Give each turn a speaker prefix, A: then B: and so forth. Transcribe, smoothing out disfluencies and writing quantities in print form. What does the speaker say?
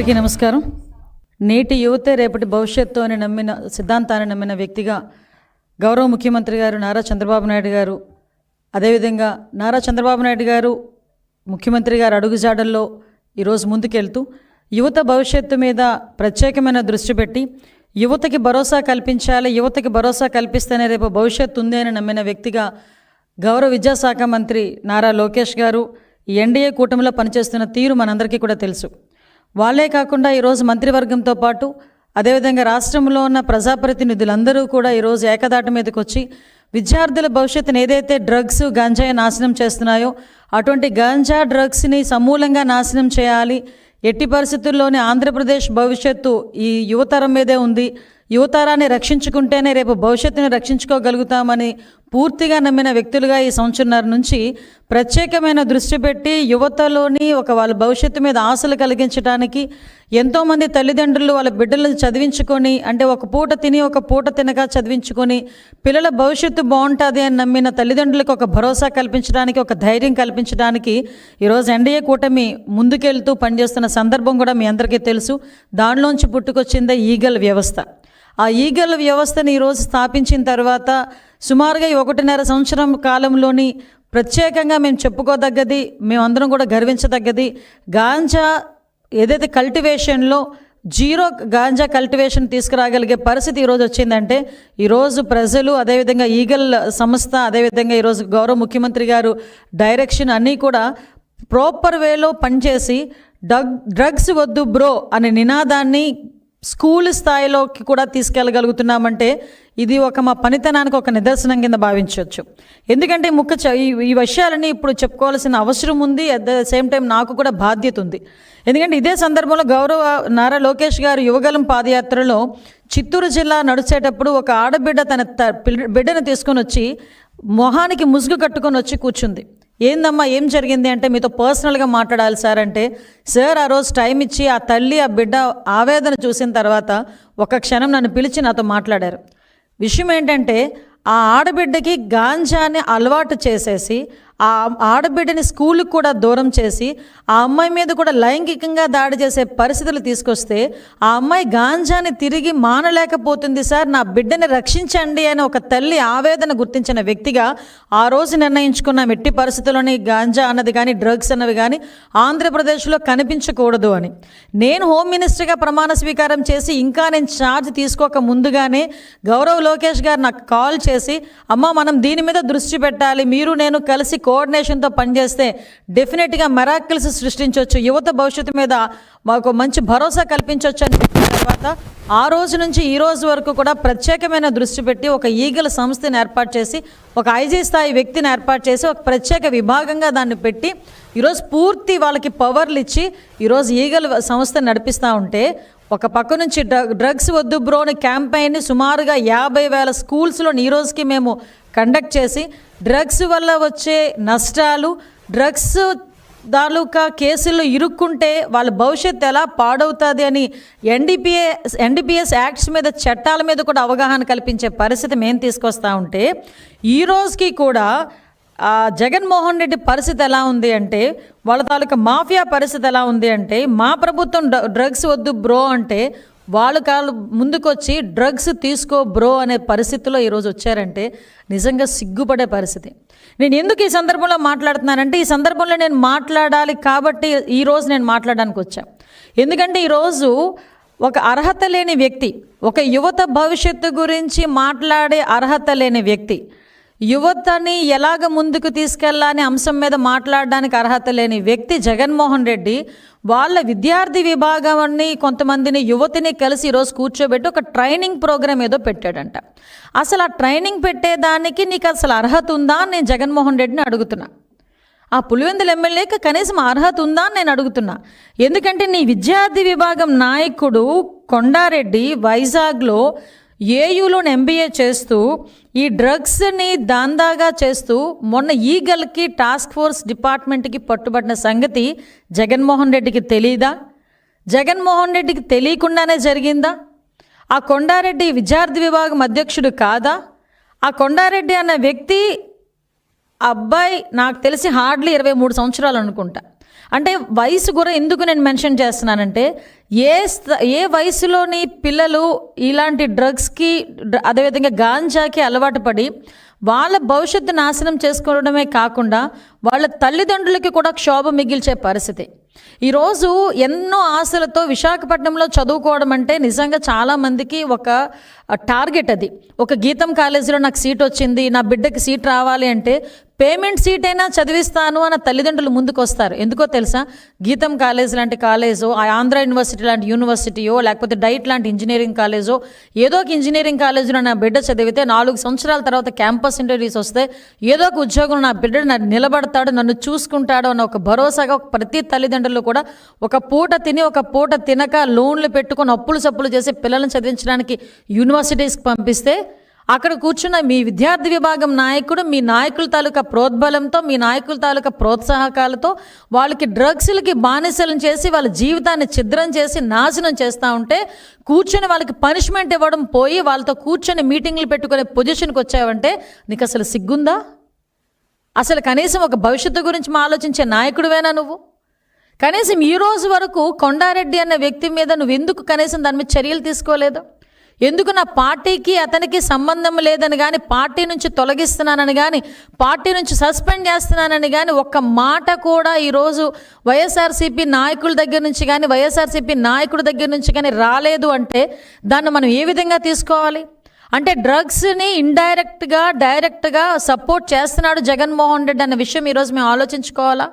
A: అందరికీ నమస్కారం. నేటి యువతే రేపటి భవిష్యత్తు అని నమ్మిన సిద్ధాంతాన్ని నమ్మిన వ్యక్తిగా గౌరవ ముఖ్యమంత్రి గారు నారా చంద్రబాబు నాయుడు గారు, అదేవిధంగా నారా చంద్రబాబు నాయుడు గారు ముఖ్యమంత్రి గారు అడుగుజాడల్లో ఈరోజు ముందుకెళ్తూ యువత భవిష్యత్తు మీద ప్రత్యేకమైన దృష్టి పెట్టి యువతకి భరోసా కల్పించాలి, యువతకి భరోసా కల్పిస్తేనే రేపు భవిష్యత్తు ఉంది అని నమ్మిన వ్యక్తిగా గౌరవ విద్యాశాఖ మంత్రి నారా లోకేష్ గారు ఎన్డీఏ కూటమిలో పనిచేస్తున్న తీరు మనందరికీ కూడా తెలుసు. వాళ్ళే కాకుండా ఈరోజు మంత్రివర్గంతో పాటు అదేవిధంగా రాష్ట్రంలో ఉన్న ప్రజాప్రతినిధులందరూ కూడా ఈరోజు ఏకదాటి మీదకి వచ్చి విద్యార్థుల భవిష్యత్తును ఏదైతే డ్రగ్స్ గంజాయి నాశనం చేస్తున్నాయో అటువంటి గంజా డ్రగ్స్ని సమూలంగా నాశనం చేయాలి, ఎట్టి పరిస్థితుల్లోనే ఆంధ్రప్రదేశ్ భవిష్యత్తు ఈ యువతరం మీదే ఉంది, యువతరాన్ని రక్షించుకుంటేనే రేపు భవిష్యత్తుని రక్షించుకోగలుగుతామని పూర్తిగా నమ్మిన వ్యక్తులుగా ఈ సంవత్సరంన్నర నుంచి ప్రత్యేకమైన దృష్టి పెట్టి యువతలోని వాళ్ళ భవిష్యత్తు మీద ఆశలు కలిగించడానికి ఎంతోమంది తల్లిదండ్రులు వాళ్ళ బిడ్డలను చదివించుకొని, అంటే ఒక పూట తిని ఒక పూట తినగా చదివించుకొని పిల్లల భవిష్యత్తు బాగుంటుంది అని నమ్మిన తల్లిదండ్రులకు ఒక భరోసా కల్పించడానికి, ఒక ధైర్యం కల్పించడానికి ఈరోజు ఎన్డీఏ కూటమి ముందుకెళ్తూ పనిచేస్తున్న సందర్భం కూడా మీ అందరికీ తెలుసు. దానిలోంచి పుట్టుకొచ్చిందే ఈగల్ వ్యవస్థ. ఆ ఈగల్ వ్యవస్థని ఈరోజు స్థాపించిన తర్వాత సుమారుగా 1.5 సంవత్సరం కాలంలోని ప్రత్యేకంగా మేము చెప్పుకోదగ్గది, మేమందరం కూడా గర్వించదగ్గది, గాంజా ఏదైతే కల్టివేషన్లో జీరో గాంజా కల్టివేషన్ తీసుకురాగలిగే పరిస్థితి ఈరోజు వచ్చిందంటే ఈరోజు ప్రజలు, అదేవిధంగా ఈగల్ సంస్థ, అదేవిధంగా ఈరోజు గౌరవ ముఖ్యమంత్రి గారు డైరెక్షన్ అన్నీ కూడా ప్రాపర్ వేలో పనిచేసి డ్రగ్స్ వద్దు బ్రో అనే నినాదాన్ని స్కూల్ స్థాయిలోకి కూడా తీసుకెళ్ళగలుగుతున్నామంటే ఇది మా పనితనానికి ఒక నిదర్శనం కింద భావించవచ్చు. ఎందుకంటే ఈ విషయాలని ఇప్పుడు చెప్పుకోవాల్సిన అవసరం ఉంది, అట్ ద సేమ్ టైం నాకు కూడా బాధ్యత ఉంది. ఎందుకంటే ఇదే సందర్భంలో గౌరవ నారా లోకేష్ గారు యువగలం పాదయాత్రలో చిత్తూరు జిల్లా నడిచేటప్పుడు ఒక ఆడబిడ్డ తన బిడ్డను తీసుకొని వచ్చి మొహానికి ముసుగు కట్టుకొని వచ్చి కూర్చుంది. ఏందమ్మా ఏం జరిగింది అంటే మీతో పర్సనల్గా మాట్లాడాలి సార్ అంటే, సార్ ఆ రోజు టైం ఇచ్చి ఆ తల్లి ఆ బిడ్డ ఆవేదన చూసిన తర్వాత ఒక క్షణం నన్ను పిలిచి నాతో మాట్లాడారు. విషయం ఏంటంటే ఆ ఆడబిడ్డకి గాంజాని అలవాటు చేసేసి ఆ ఆడబిడ్డని స్కూల్కి కూడా దూరం చేసి ఆ అమ్మాయి మీద కూడా లైంగికంగా దాడి చేసే పరిస్థితులు తీసుకొస్తే ఆ అమ్మాయి గాంజాని తిరిగి మానలేకపోతుంది, సార్ నా బిడ్డని రక్షించండి అని ఒక తల్లి ఆవేదన గుర్తించిన వ్యక్తిగా ఆ రోజు నిర్ణయించుకున్నాం ఎట్టి పరిస్థితుల్లోని గాంజా అన్నది కానీ డ్రగ్స్ అన్నవి కానీ ఆంధ్రప్రదేశ్లో కనిపించకూడదు అని. నేను హోమ్ మినిస్టర్గా ప్రమాణ స్వీకారం చేసి ఇంకా నేను ఛార్జ్ తీసుకోక ముందుగానే గౌరవ్ లోకేష్ గారు నాకు కాల్ చేసి, అమ్మ మనం దీని మీద దృష్టి పెట్టాలి, మీరు నేను కలిసి కోఆర్డినేషన్తో పనిచేస్తే డెఫినెట్గా మెరాకిల్స్ సృష్టించవచ్చు, యువత భవిష్యత్తు మీద మాకు మంచి భరోసా కల్పించవచ్చు అని చెప్పిన తర్వాత ఆ రోజు నుంచి ఈ రోజు వరకు కూడా ప్రత్యేకమైన దృష్టి పెట్టి ఒక ఈగల సంస్థని ఏర్పాటు చేసి, ఒక ఐజీ స్థాయి వ్యక్తిని ఏర్పాటు చేసి ఒక ప్రత్యేక విభాగంగా దాన్ని పెట్టి ఈరోజు పూర్తి వాళ్ళకి పవర్లు ఇచ్చి ఈరోజు ఈగల సంస్థ నడిపిస్తూ ఉంటే, ఒక పక్క నుంచి డ్రగ్స్ వద్దు బ్రోని క్యాంపెయిన్ని సుమారుగా 50,000 స్కూల్స్లో ఈ రోజుకి మేము కండక్ట్ చేసి డ్రగ్స్ వల్ల వచ్చే నష్టాలు, డ్రగ్స్ తాలూకా కేసుల్లో ఇరుక్కుంటే వాళ్ళ భవిష్యత్తు ఎలా పాడవుతుంది అని ఎన్డీపీఎస్ యాక్ట్స్ మీద, చట్టాల మీద కూడా అవగాహన కల్పించే పరిస్థితి మేము తీసుకొస్తూ ఉంటే ఈ రోజుకి కూడా జగన్మోహన్ రెడ్డి పరిస్థితి ఎలా ఉంది అంటే, వాళ్ళ తాలూకా మాఫియా పరిస్థితి ఎలా ఉంది అంటే, మా ప్రభుత్వం డ్రగ్స్ వద్దు బ్రో అంటే వాళ్ళు ముందుకొచ్చి డ్రగ్స్ తీసుకో బ్రో అనే పరిస్థితిలో ఈరోజు వచ్చారంటే నిజంగా సిగ్గుపడే పరిస్థితి. నేను ఎందుకు ఈ సందర్భంలో మాట్లాడుతున్నానంటే, ఈ సందర్భంలో నేను మాట్లాడాలి కాబట్టి ఈరోజు నేను మాట్లాడడానికి వచ్చాను. ఎందుకంటే ఈరోజు ఒక అర్హత లేని వ్యక్తి, ఒక యువత భవిష్యత్తు గురించి మాట్లాడే అర్హత లేని వ్యక్తి, యువతని ఎలాగ ముందుకు తీసుకెళ్ళాలనే అంశం మీద మాట్లాడడానికి అర్హత లేని వ్యక్తి జగన్మోహన్ రెడ్డి వాళ్ళ విద్యార్థి విభాగాన్ని కొంతమందిని యువతిని కలిసి ఈరోజు కూర్చోబెట్టి ఒక ట్రైనింగ్ ప్రోగ్రామ్ ఏదో పెట్టాడంట. అసలు ఆ ట్రైనింగ్ పెట్టేదానికి నీకు అసలు అర్హత ఉందా అని నేను జగన్మోహన్ రెడ్డిని అడుగుతున్నా. ఆ పులివెందుల ఎమ్మెల్యేకి కనీసం అర్హత ఉందా అని నేను అడుగుతున్నా. ఎందుకంటే నీ విద్యార్థి విభాగం నాయకుడు కొండారెడ్డి వైజాగ్లో ఏయూలో ఎంబీఏ చేస్తూ ఈ డ్రగ్స్ని దాందాగా చేస్తూ మొన్న ఈగల్కి టాస్క్ ఫోర్స్ డిపార్ట్మెంట్కి పట్టుబడిన సంగతి జగన్మోహన్ రెడ్డికి తెలీదా? జగన్మోహన్ రెడ్డికి తెలియకుండానే జరిగిందా? ఆ కొండారెడ్డి విద్యార్థి విభాగం అధ్యక్షుడు కాదా? ఆ కొండారెడ్డి అన్న వ్యక్తి అబ్బాయి నాకు తెలిసి హార్డ్లీ 23 సంవత్సరాలు అనుకుంటా. అంటే వయసు కూడా ఎందుకు నేను మెన్షన్ చేస్తున్నానంటే ఏ వయసులోని పిల్లలు ఇలాంటి డ్రగ్స్కి అదేవిధంగా గాంజాకి అలవాటు పడి వాళ్ళ భవిష్యత్తు నాశనం చేసుకోవడమే కాకుండా వాళ్ళ తల్లిదండ్రులకి కూడా క్షోభ మిగిల్చే పరిస్థితి. ఈరోజు ఎన్నో ఆశలతో విశాఖపట్నంలో చదువుకోవడం అంటే నిజంగా చాలామందికి ఒక టార్గెట్. అది ఒక గీతం కాలేజీలో నాకు సీట్ వచ్చింది, నా బిడ్డకి సీట్ రావాలి అంటే పేమెంట్ సీట్ అయినా చదివిస్తాను అన్న తల్లిదండ్రులు ముందుకు వస్తారు. ఎందుకో తెలుసా? గీతం కాలేజ్ లాంటి కాలేజో, ఆంధ్ర యూనివర్సిటీ లాంటి యూనివర్సిటీయో, లేకపోతే డైట్ లాంటి ఇంజనీరింగ్ కాలేజో, ఏదో ఒక ఇంజనీరింగ్ కాలేజీలో నా బిడ్డ చదివితే 4 సంవత్సరాల తర్వాత క్యాంపస్ ఇంటర్వ్యూస్ వస్తే ఏదో ఒక ఉద్యోగం నా బిడ్డ నిలబడతాడు, నన్ను చూసుకుంటాడు అన్న ఒక భరోసాగా ప్రతి తల్లిదండ్రులు కూడా ఒక పూట తిని ఒక పూట తినక లోన్లు పెట్టుకొని అప్పులు సప్పులు చేసి పిల్లల్ని చదివించడానికి యూనివర్సిటీస్కి పంపిస్తే అక్కడ కూర్చున్న మీ విద్యార్థి విభాగం నాయకుడు మీ నాయకుల తాలూకా ప్రోద్బలంతో, మీ నాయకుల తాలూకా ప్రోత్సాహకాలతో వాళ్ళకి డ్రగ్స్లకి బానిసలను చేసి వాళ్ళ జీవితాన్ని ఛిద్రం చేసి నాశనం చేస్తూ ఉంటే కూర్చొని వాళ్ళకి పనిష్మెంట్ ఇవ్వడం పోయి వాళ్ళతో కూర్చొని మీటింగ్లు పెట్టుకునే పొజిషన్కి వచ్చావంటే నీకు అసలు సిగ్గుందా? అసలు కనీసం ఒక భవిష్యత్తు గురించి ఆలోచించే నాయకుడివేనా నువ్వు? కనీసం ఈ రోజు వరకు కొండారెడ్డి అన్న వ్యక్తి మీద నువ్వు ఎందుకు కనీసం దాని మీద చర్యలు తీసుకోలేదు? ఎందుకు నా పార్టీకి అతనికి సంబంధం లేదని కానీ, పార్టీ నుంచి తొలగిస్తున్నానని కానీ, పార్టీ నుంచి సస్పెండ్ చేస్తున్నానని కానీ ఒక్క మాట కూడా ఈరోజు వైఎస్ఆర్సీపీ నాయకుల దగ్గర నుంచి కానీ, వైఎస్ఆర్సీపీ నాయకుడి దగ్గర నుంచి కానీ రాలేదు అంటే దాన్ని మనం ఏ విధంగా తీసుకోవాలి? అంటే డ్రగ్స్ని ఇండైరెక్ట్గా డైరెక్ట్గా సపోర్ట్ చేస్తున్నాడు జగన్మోహన్ రెడ్డి అన్న విషయం ఈరోజు మేము ఆలోచించుకోవాలా?